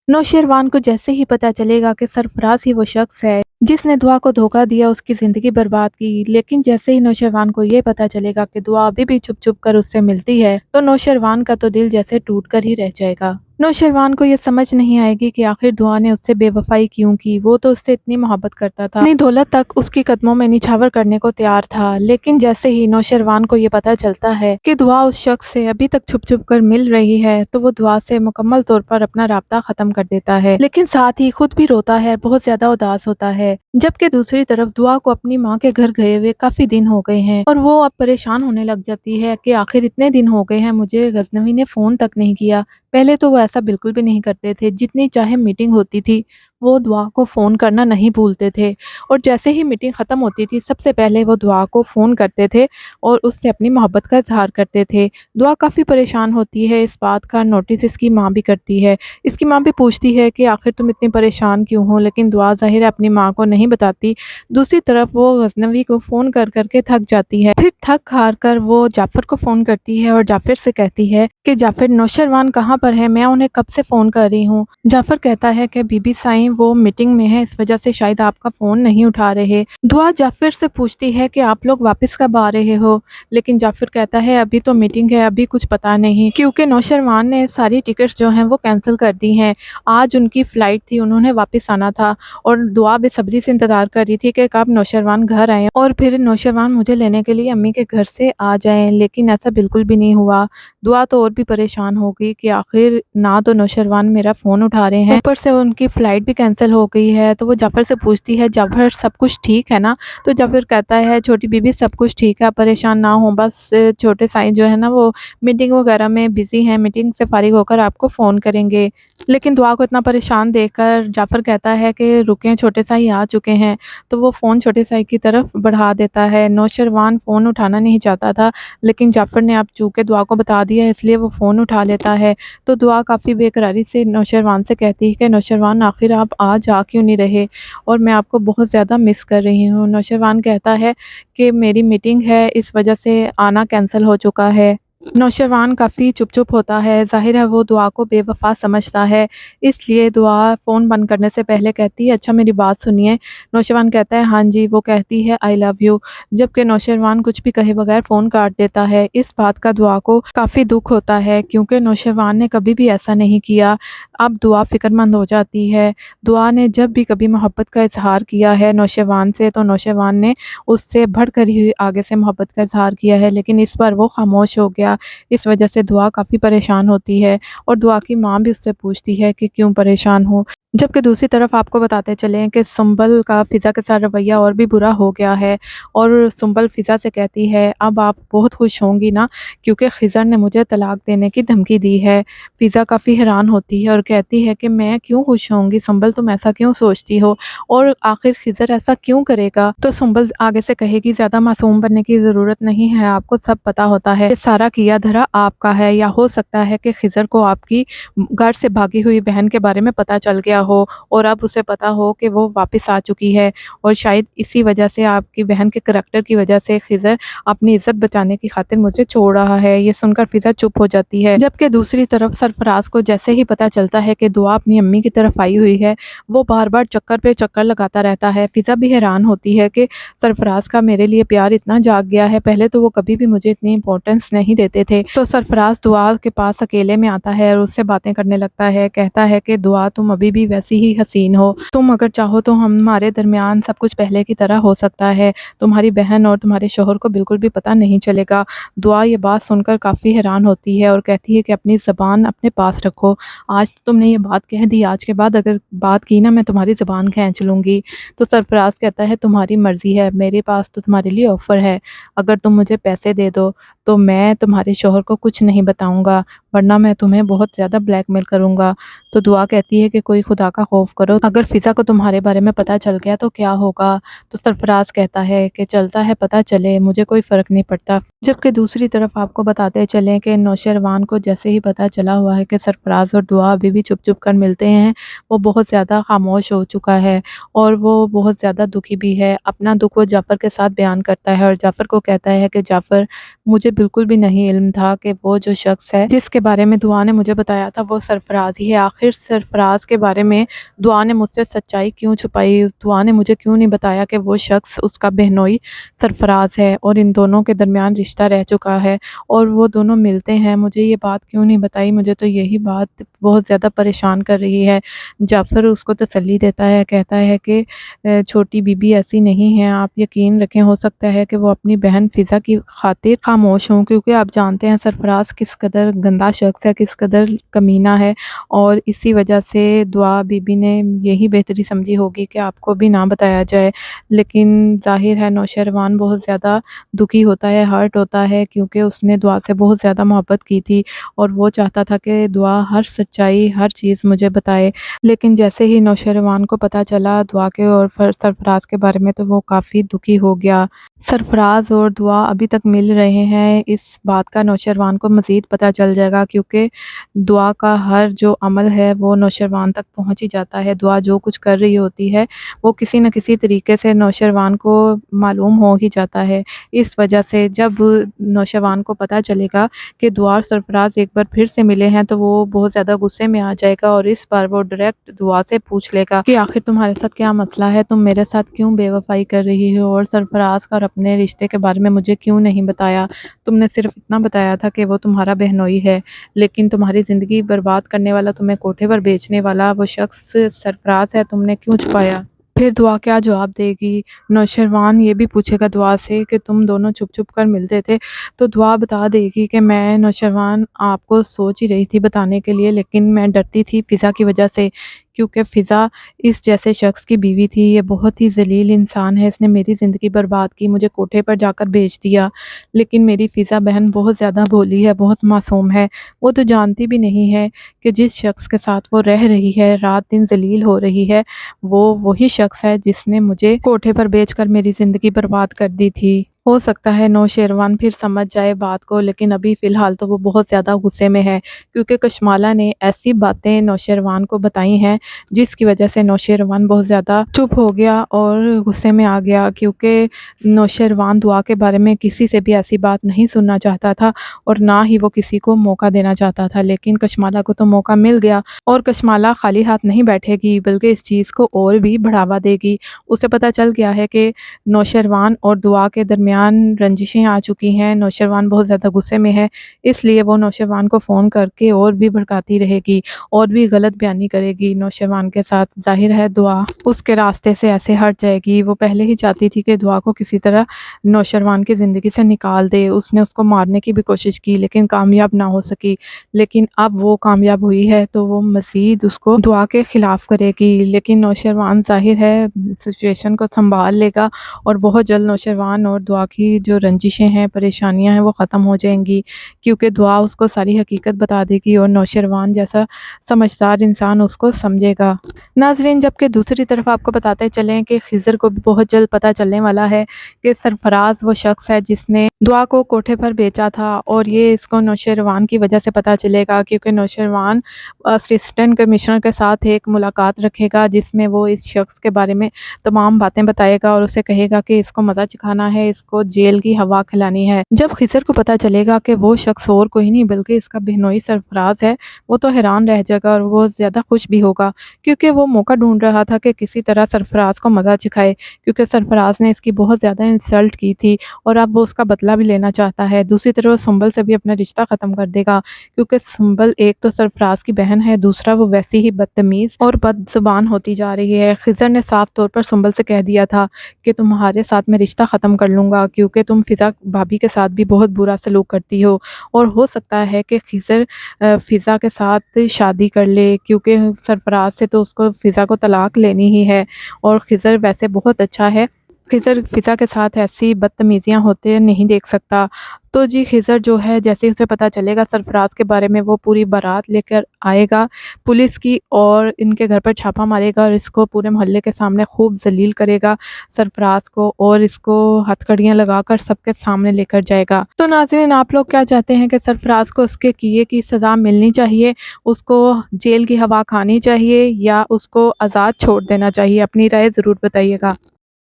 नौशेरवान को जैसे ही पता चलेगा कि सरफराज ही वो शख्स है जिसने दुआ को धोखा दिया, उसकी ज़िंदगी बर्बाद की, लेकिन जैसे ही नौशेरवान को ये पता चलेगा कि दुआ अभी भी छुप छुप कर उससे मिलती है, तो नौशेरवान का तो दिल जैसे टूट कर ही रह जाएगा। नौशेरवान को ये समझ नहीं आएगी कि आखिर दुआ ने उससे बेवफाई क्यों की। वो तो उससे इतनी मोहब्बत करता था, अपनी दौलत तक उसके कदमों में निछावर करने को तैयार था, लेकिन जैसे ही नौशेरवान को ये पता चलता है कि दुआ उस शख्स से अभी तक छुप छुप कर मिल रही है, तो वो दुआ से मुकम्मल तौर पर अपना राब्ता खत्म कर देता है, लेकिन साथ ही खुद भी रोता है, बहुत ज्यादा उदास होता है। जबकि दूसरी तरफ दुआ को अपनी माँ के घर गए हुए काफी दिन हो गए हैं और वो अब परेशान होने लग जाती है कि आखिर इतने दिन हो गए हैं, मुझे गजनवी ने फोन तक नहीं किया। पहले तो वो ऐसा बिल्कुल भी नहीं करते थे, जितनी चाहे मीटिंग होती थी वो दुआ को फ़ोन करना नहीं भूलते थे, और जैसे ही मीटिंग ख़त्म होती थी सबसे पहले वो दुआ को फ़ोन करते थे और उससे अपनी मोहब्बत का इजहार करते थे। दुआ काफ़ी परेशान होती है, इस बात का नोटिस इसकी माँ भी करती है। इसकी माँ भी पूछती है कि आखिर तुम इतनी परेशान क्यों हो, लेकिन दुआ ज़ाहिर है अपनी माँ को नहीं बताती। दूसरी तरफ वो गजनवी को फ़ोन कर करके थक जाती है, फिर थक हार कर वो जाफ़र को फ़ोन करती है और जाफ़र से कहती है कि जाफ़र, नौशेरवान कहाँ पर है, मैं उन्हें कब से फ़ोन कर रही हूँ। जाफ़र कहता है कि बीबी साईं वो मीटिंग में है, इस वजह से शायद आपका फ़ोन नहीं उठा रहे। दुआ जाफ़र से पूछती है कि आप लोग वापस कब आ रहे हो, लेकिन जाफ़र कहता है अभी तो मीटिंग है, अभी कुछ पता नहीं, क्योंकि नौशेरवान ने सारी टिकट्स जो हैं वो कैंसिल कर दी हैं। आज उनकी फ़्लाइट थी, उन्होंने वापस आना था, और दुआ बेसब्री से इंतज़ार कर रही थी कि कब नौशेरवान घर आए और फिर नौशेरवान मुझे लेने के लिए अम्मी के घर से आ जाएं, लेकिन ऐसा बिल्कुल भी नहीं हुआ। दुआ तो और भी परेशान हो गई कि आखिर ना तो नौशेरवान मेरा फ़ोन उठा रहे हैं, ऊपर से उनकी फ़्लाइट भी कैंसिल हो गई है। तो वो जाफ़र से पूछती है, जाफ़र सब कुछ ठीक है ना? तो जाफ़र कहता है, छोटी बीबी सब कुछ ठीक है, परेशान ना हो, बस छोटे साईं जो है ना वो मीटिंग वगैरह में बिज़ी हैं, मीटिंग से फ़ारिग होकर आपको फ़ोन करेंगे। लेकिन दुआ को इतना परेशान देखकर जाफ़र कहता है कि रुकें, छोटे साईं आ चुके हैं। तो वो फ़ोन छोटे साईं की तरफ बढ़ा देता है। नौशेरवान फ़ोन उठाना नहीं चाहता था, लेकिन जाफ़र ने अब चूँकि दुआ को बता दिया है इसलिए वो फ़ोन उठा लेता है। तो दुआ काफ़ी बेकरारी से नौशेरवान से कहती है कि नौशेरवान आखिर आप आज आ क्यों नहीं रहे, और मैं आपको बहुत ज़्यादा मिस कर रही हूँ। नौशेरवान कहता है कि मेरी मीटिंग है, इस वजह से आना कैंसिल हो चुका है। नौशेरवान काफ़ी चुप-चुप होता है, ज़ाहिर है वो दुआ को बेवफ़ा समझता है, इसलिए दुआ फ़ोन बंद करने से पहले कहती है, अच्छा मेरी बात सुनिए। नौशेरवान कहता है, हाँ जी। वो कहती है, आई लव यू, जबकि नौशेरवान कुछ भी कहे बगैर फ़ोन काट देता है। इस बात का दुआ को काफ़ी दुख होता है, क्योंकि नौशेरवान ने कभी भी ऐसा नहीं किया। अब दुआ फ़िक्रमंद हो जाती है। दुआ ने जब भी कभी मोहब्बत का इज़हार किया है नौशेरवान से, तो नौशेरवान ने उससे बढ़कर ही आगे से मोहब्बत का इज़हार किया है, लेकिन इस बार वो खामोश हो गया। इस वजह से दुआ काफ़ी परेशान होती है, और दुआ की माँ भी उससे पूछती है कि क्यों परेशान हो। जबकि दूसरी तरफ आपको बताते चलें कि सुंबल का फ़िज़ा के साथ रवैया और भी बुरा हो गया है, और सुंबल फ़िज़ा से कहती है, अब आप बहुत खुश होंगी ना, क्योंकि खिज़र ने मुझे तलाक देने की धमकी दी है। फ़िज़ा काफ़ी हैरान होती है और कहती है कि मैं क्यों खुश होंगी सुंबल, तुम ऐसा क्यों सोचती हो, और आखिर खिज़र ऐसा क्यों करेगा? तो सुंबल आगे से कहेगी, ज़्यादा मासूम बनने की ज़रूरत नहीं है, आपको सब पता होता है, ये सारा किया धरा आपका है, या हो सकता है कि खिज़र को आपकी घर से भागी हुई बहन के बारे में पता चल गया हो, और अब उसे पता हो कि वो वापस आ चुकी है, और शायद इसी वजह से आपकी बहन के करैक्टर की वजह से खिज़र अपनी इज्जत बचाने की खातिर मुझे छोड़ रहा है। ये सुनकर फ़िज़ा चुप हो जाती है। जबकि दूसरी तरफ सरफराज को जैसे ही पता चलता है कि दुआ अपनी अम्मी की तरफ आई हुई है, वो बार बार चक्कर पे चक्कर लगाता रहता है। फ़िज़ा भी हैरान होती है कि सरफराज का मेरे लिए प्यार इतना जाग गया है, पहले तो वो कभी भी मुझे इतनी इंपॉर्टेंस नहीं देते थे। तो सरफराज दुआ के पास अकेले में आता है और उससे बातें करने लगता है। कहता है कि दुआ, तुम अभी भी वैसी ही हसीन हो, तुम अगर चाहो तो हमारे दरमियान सब कुछ पहले की तरह हो सकता है, तुम्हारी बहन और तुम्हारे शोहर को बिल्कुल भी पता नहीं चलेगा। दुआ ये बात सुनकर काफ़ी हैरान होती है और कहती है कि अपनी ज़बान अपने पास रखो, आज तो तुमने ये बात कह दी, आज के बाद अगर बात की ना मैं तुम्हारी ज़बान खींच लूँगी। तो सरफराज कहता है, तुम्हारी मर्ज़ी है, मेरे पास तो तुम्हारे लिए ऑफ़र है, अगर तुम मुझे पैसे दे दो तो मैं तुम्हारे शोहर को कुछ नहीं बताऊंगा, वरना मैं तुम्हें बहुत ज़्यादा ब्लैकमेल करूंगा। तो दुआ कहती है कि कोई खुदा का खौफ करो, अगर फ़िज़ा को तुम्हारे बारे में पता चल गया तो क्या होगा? तो सरफराज कहता है कि चलता है पता चले, मुझे कोई फ़र्क नहीं पड़ता। जबकि दूसरी तरफ आपको बताते चलें कि नौशेरवान को जैसे ही पता चला हुआ है कि सरफराज और दुआ अभी भी छुप छुप कर मिलते हैं, वो बहुत ज़्यादा खामोश हो चुका है, और वो बहुत ज़्यादा दुखी भी है। अपना दुख वो जाफ़र के साथ बयान करता है और जाफ़र को कहता है कि जाफ़र, मुझे بالکل بھی نہیں علم تھا کہ وہ جو شخص ہے جس کے بارے میں دعا نے مجھے بتایا تھا وہ سرفراز ہی ہے۔ آخر سرفراز کے بارے میں دعا نے مجھ سے سچائی کیوں چھپائی؟ دعا نے مجھے کیوں نہیں بتایا کہ وہ شخص اس کا بہنوئی سرفراز ہے اور ان دونوں کے درمیان رشتہ رہ چکا ہے اور وہ دونوں ملتے ہیں؟ مجھے یہ بات کیوں نہیں بتائی؟ مجھے تو یہی بات بہت زیادہ پریشان کر رہی ہے۔ جعفر اس کو تسلی دیتا ہے، کہتا ہے کہ چھوٹی بی بی ایسی نہیں ہے، آپ یقین رکھیں، ہو سکتا ہے کہ وہ اپنی بہن فضا کی خاطر خاموش ہوں، کیونکہ آپ جانتے ہیں سرفراز کس قدر گندا شخص ہے، کس قدر کمینہ ہے، اور اسی وجہ سے دعا بی بی نے یہی بہتری سمجھی ہوگی کہ آپ کو بھی نہ بتایا جائے۔ لیکن ظاہر ہے نوشیروان بہت زیادہ دکھی ہوتا ہے، ہرٹ ہوتا ہے، کیونکہ اس نے دعا سے بہت زیادہ محبت کی تھی اور وہ چاہتا تھا کہ دعا ہر سچائی، ہر چیز مجھے بتائے۔ لیکن جیسے ہی نوشیروان کو پتہ چلا دعا کے اور سرفراز کے بارے میں تو وہ کافی دکھی ہو گیا۔ سرفراز اور دعا ابھی تک مل رہے ہیں، اس بات کا نوشیروان کو مزید پتہ چل جائے گا، کیونکہ دعا کا ہر جو عمل ہے وہ نوشیروان تک پہنچ ہی جاتا ہے۔ دعا جو کچھ کر رہی ہوتی ہے وہ کسی نہ کسی طریقے سے نوشیروان کو معلوم ہو ہی جاتا ہے۔ اس وجہ سے جب نوشیروان کو پتہ چلے گا کہ دعا اور سرفراز ایک بار پھر سے ملے ہیں تو وہ بہت زیادہ غصے میں آ جائے گا اور اس بار وہ ڈائریکٹ دعا سے پوچھ لے گا کہ آخر تمہارے ساتھ کیا مسئلہ ہے، تم میرے ساتھ کیوں بے وفائی کر رہی ہو، اور سرفراز کا اور اپنے رشتے کے بارے میں مجھے کیوں نہیں بتایا؟ تم نے صرف اتنا بتایا تھا کہ وہ تمہارا بہنوئی ہے، لیکن تمہاری زندگی برباد کرنے والا، تمہیں کوٹھے پر بیچنے والا وہ شخص سرفراز ہے، تم نے کیوں چھپایا؟ پھر دعا کیا جواب دے گی؟ نوشیروان یہ بھی پوچھے گا دعا سے کہ تم دونوں چھپ چھپ کر ملتے تھے، تو دعا بتا دے گی کہ میں نوشیروان آپ کو سوچ ہی رہی تھی بتانے کے لیے، لیکن میں ڈرتی تھی فضا کی وجہ سے، کیونکہ فضا اس جیسے شخص کی بیوی تھی، یہ بہت ہی ذلیل انسان ہے، اس نے میری زندگی برباد کی، مجھے کوٹھے پر جا کر بیچ دیا۔ لیکن میری فضا بہن بہت زیادہ بھولی ہے، بہت معصوم ہے، وہ تو جانتی بھی نہیں ہے کہ جس شخص کے ساتھ وہ رہ رہی ہے، رات دن ذلیل ہو رہی ہے، وہ وہی شخص ہے جس نے مجھے کوٹھے پر بیچ کر میری زندگی برباد کر دی تھی۔ ہو سکتا ہے نوشیروان پھر سمجھ جائے بات کو، لیکن ابھی فی الحال تو وہ بہت زیادہ غصے میں ہے، کیونکہ کشمالہ نے ایسی باتیں نوشیروان کو بتائی ہیں جس کی وجہ سے نوشیروان بہت زیادہ چپ ہو گیا اور غصے میں آ گیا، کیونکہ نوشیروان دعا کے بارے میں کسی سے بھی ایسی بات نہیں سننا چاہتا تھا اور نہ ہی وہ کسی کو موقع دینا چاہتا تھا، لیکن کشمالہ کو تو موقع مل گیا اور کشمالہ خالی ہاتھ نہیں بیٹھے گی بلکہ اس چیز کو اور بھی بڑھاوا دے گی۔ اسے پتہ چل گیا ہے کہ نوشیروان اور دعا کے درمیان رنجشیں آ چکی ہیں، نوشیروان بہت زیادہ غصے میں ہے، اس لیے وہ نوشیروان کو فون کر کے اور بھی بھڑکاتی رہے گی اور بھی غلط بیانی کرے گی نوشیروان کے ساتھ۔ ظاہر ہے دعا اس کے راستے سے ایسے ہٹ جائے گی، وہ پہلے ہی چاہتی تھی کہ دعا کو کسی طرح نوشیروان کی زندگی سے نکال دے، اس نے اس کو مارنے کی بھی کوشش کی لیکن کامیاب نہ ہو سکی، لیکن اب وہ کامیاب ہوئی ہے تو وہ مزید اس کو دعا کے خلاف کرے گی، لیکن نوشیروان ظاہر ہے سچویشن کو سنبھال لے گا اور بہت جلد نوشیروان اور دعا کی جو رنجشیں ہیں، پریشانیاں ہیں، وہ ختم ہو جائیں گی، کیونکہ دعا اس کو ساری حقیقت بتا دے گی اور نوشیروان جیسا سمجھدار انسان اس کو سمجھے گا۔ ناظرین، جبکہ دوسری طرف آپ کو بتاتے چلیں کہ خضر کو بھی بہت جلد پتہ چلنے والا ہے کہ سرفراز وہ شخص ہے جس نے دعا کو کوٹھے پر بیچا تھا، اور یہ اس کو نوشیروان کی وجہ سے پتہ چلے گا، کیونکہ نوشیروان اسسٹنٹ کمشنر کے ساتھ ایک ملاقات رکھے گا جس میں وہ اس شخص کے بارے میں تمام باتیں بتائے گا اور اسے کہے گا کہ اس کو مزہ چکھانا ہے، اس کو جیل کی ہوا کھلانی ہے۔ جب خضر کو پتہ چلے گا کہ وہ شخص اور کوئی نہیں بلکہ اس کا بہنوئی سرفراز ہے، وہ تو حیران رہ جائے گا اور وہ زیادہ خوش بھی ہوگا، کیونکہ وہ موقع ڈھونڈ رہا تھا کہ کسی طرح سرفراز کو مزہ چکھائے، کیونکہ سرفراز نے اس کی بہت زیادہ انسلٹ کی تھی اور اب وہ اس کا بدلہ بھی لینا چاہتا ہے۔ دوسری طرف وہ سنبل سے بھی اپنا رشتہ ختم کر دے گا، کیونکہ سنبل ایک تو سرفراز کی بہن ہے، دوسرا وہ ویسی ہی بدتمیز اور بد زبان ہوتی جا رہی ہے۔ خضر نے صاف طور پر سنبل سے کہہ دیا تھا کہ تمہارے ساتھ میں رشتہ ختم کر لوں گا، کیونکہ تم فضا بھابی کے ساتھ بھی بہت برا سلوک کرتی ہو، اور ہو سکتا ہے کہ خضر فضا کے ساتھ شادی کر لے، کیونکہ سرفراز سے تو اس کو فضا کو طلاق لینی ہی ہے، اور خضر ویسے بہت اچھا ہے، خضر فضا کے ساتھ ایسی بدتمیزیاں ہوتے نہیں دیکھ سکتا۔ تو جی خضر جو ہے جیسے ہی اسے پتہ چلے گا سرفراز کے بارے میں، وہ پوری بارات لے کر آئے گا پولیس کی اور ان کے گھر پر چھاپا مارے گا اور اس کو پورے محلے کے سامنے خوب ذلیل کرے گا سرفراز کو، اور اس کو ہتھ کڑیاں لگا کر سب کے سامنے لے کر جائے گا۔ تو ناظرین، آپ لوگ کیا چاہتے ہیں کہ سرفراز کو اس کے کیے کی سزا ملنی چاہیے، اس کو جیل کی ہوا کھانی چاہیے، یا اس کو آزاد چھوڑ دینا چاہیے؟ اپنی رائے ضرور بتائیے گا۔